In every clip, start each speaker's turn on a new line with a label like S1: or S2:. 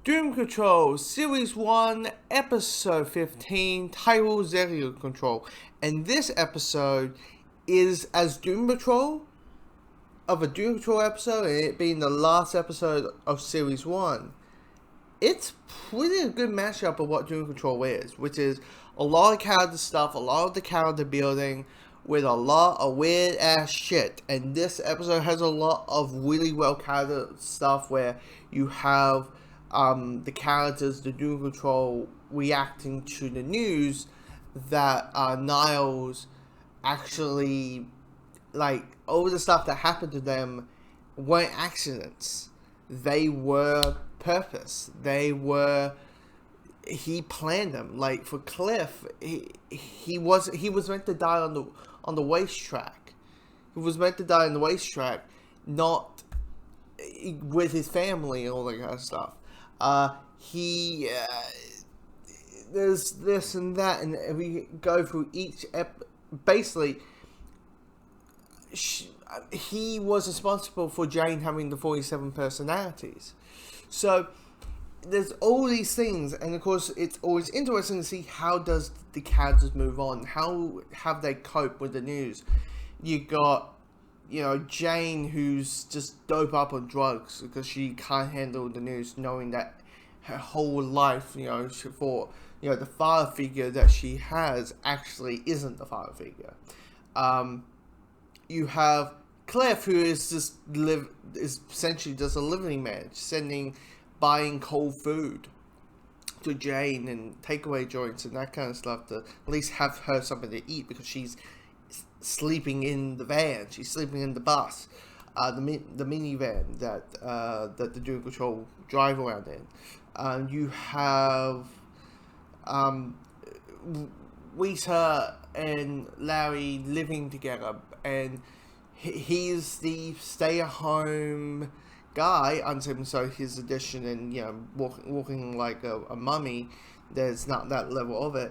S1: Doom Control, Series 1, Episode 15, titled Ezekiel Control. And this episode is as Doom Patrol of a Doom Control episode, and it being the last episode of Series 1. It's pretty a good mashup of what Doom Control is, which is a lot of character stuff, a lot of the character building, with a lot of weird ass shit. And this episode has a lot of really well character stuff where you have the characters, the Doom Control, reacting to the news that Niles actually, like, all the stuff that happened to them weren't accidents. They were purpose. He planned them. Like for Cliff, he was meant to die on the racetrack. He was meant to die on the racetrack, not with his family and all that kind of stuff. There's this and that, and we go through each basically. He was responsible for Jane having the 47 personalities. So there's all these things, and of course it's always interesting to see how does the characters move on, how have they cope with the news. You got, Jane, who's just dope up on drugs because she can't handle the news, knowing that her whole life, she thought, the father figure that she has actually isn't the father figure. You have Cliff, who is is essentially just a living man, buying cold food to Jane and takeaway joints and that kind of stuff to at least have her something to eat, because she's sleeping in the van, she's sleeping in the bus, the minivan that the Doom Control drive around in. You have Rita and Larry living together, and he's the stay-at-home guy until his addition, and walking like a mummy. There's not that level of it.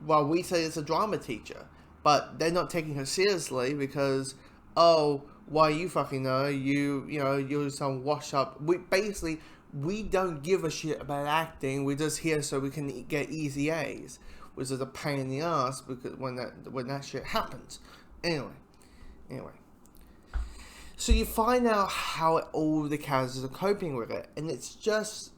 S1: While Rita is a drama teacher, but they're not taking her seriously because, why you fucking know, you're some wash up. We don't give a shit about acting. We're just here so we can get easy A's, which is a pain in the ass because when that shit happens. Anyway. So you find out how all the characters are coping with it, and it's just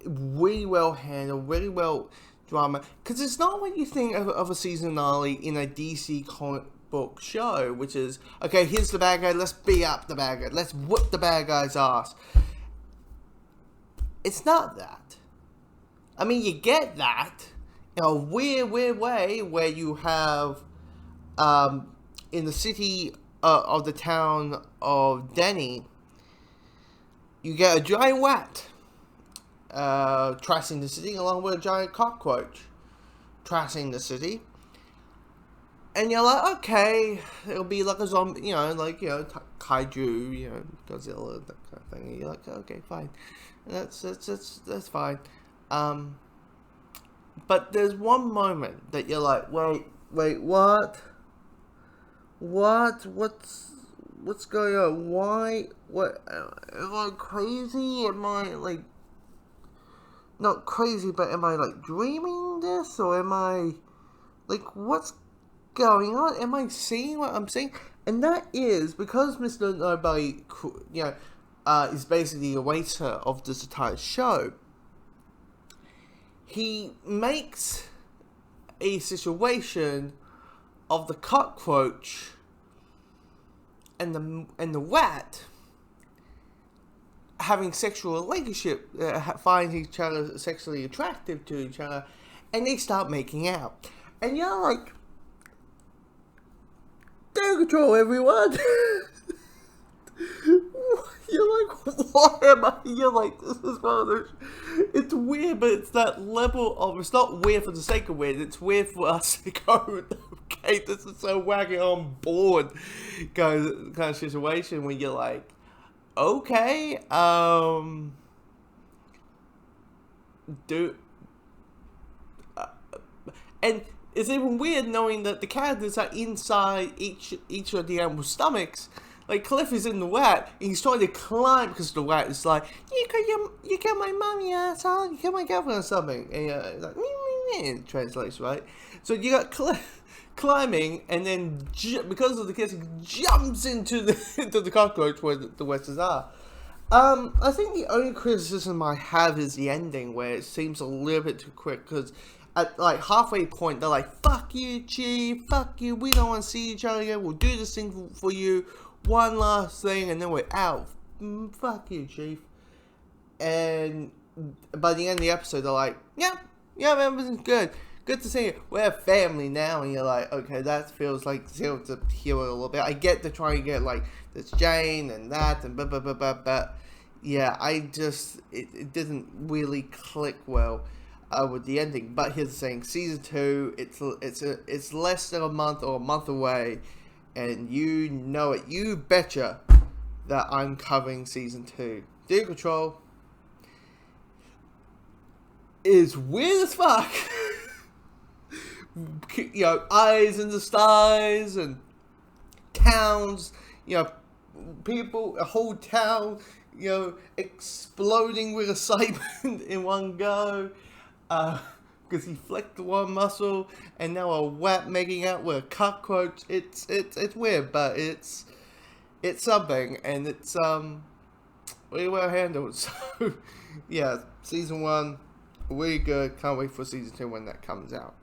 S1: really well handled, really well drama. Because it's not what you think of a season finale in a DC comic book show, which is, okay, here's the bad guy, let's beat up the bad guy, let's whoop the bad guy's ass. It's not that. I mean, you get that in a weird way where you have, in the city of the town of Denny, you get a giant rat trashing the city, along with a giant cockroach trashing the city. And you're like, okay, it'll be like a zombie, kaiju, Godzilla, that kind of thing. And you're like, okay, fine. That's fine. But there's one moment that you're like, wait, what? What's going on? Why? What? Am I crazy? Am I not crazy, but am I dreaming this, or am I what's going on? Am I seeing what I'm seeing? And that is because Mr. Nobody, is basically the waiter of this entire show. He makes a situation of the cockroach and the rat having sexual relationship, find each other sexually attractive to each other, and they start making out. And you're like, Doom Control, everyone. You're like, what am I? You're like, this is one of those. It's weird, but it's that level of. It's not weird for the sake of weird. It's weird for us to go, okay, this is so wacky on board kind of situation when you're like, okay, and it's even weird knowing that the characters are inside each of the animal stomachs. like Cliff is in the rat and he's trying to climb because the rat is like, you killed my mommy, asshole, you killed my girlfriend or something. And it's like, it translates, right? So you got Cliff climbing, and then because of the kiss, he jumps into the cockroach where the Westers are. I think the only criticism I have is the ending, where it seems a little bit too quick, because at like halfway point, they're like, fuck you, Chief, fuck you, we don't want to see each other again, we'll do this thing for you, one last thing, and then we're out. Fuck you, Chief. And by the end of the episode, they're like, yeah, everything's good. Good to see you. We're a family now, and you're like, okay, that feels like zero to hero a little bit. I get to try and get like this Jane and that and but yeah, it didn't really click well with the ending. But here's the thing: season 2, it's less than a month or a month away, and you know it. You betcha that I'm covering season 2. Doom Patrol is weird as fuck. You know, eyes in the stars and towns, you know, people, a whole town, you know, exploding with excitement in one go, because he flicked the one muscle, and now a rat making out with a cockroach. It's weird, but it's something, and it's really well handled. So yeah, season 1, really good. Can't wait for season 2 when that comes out.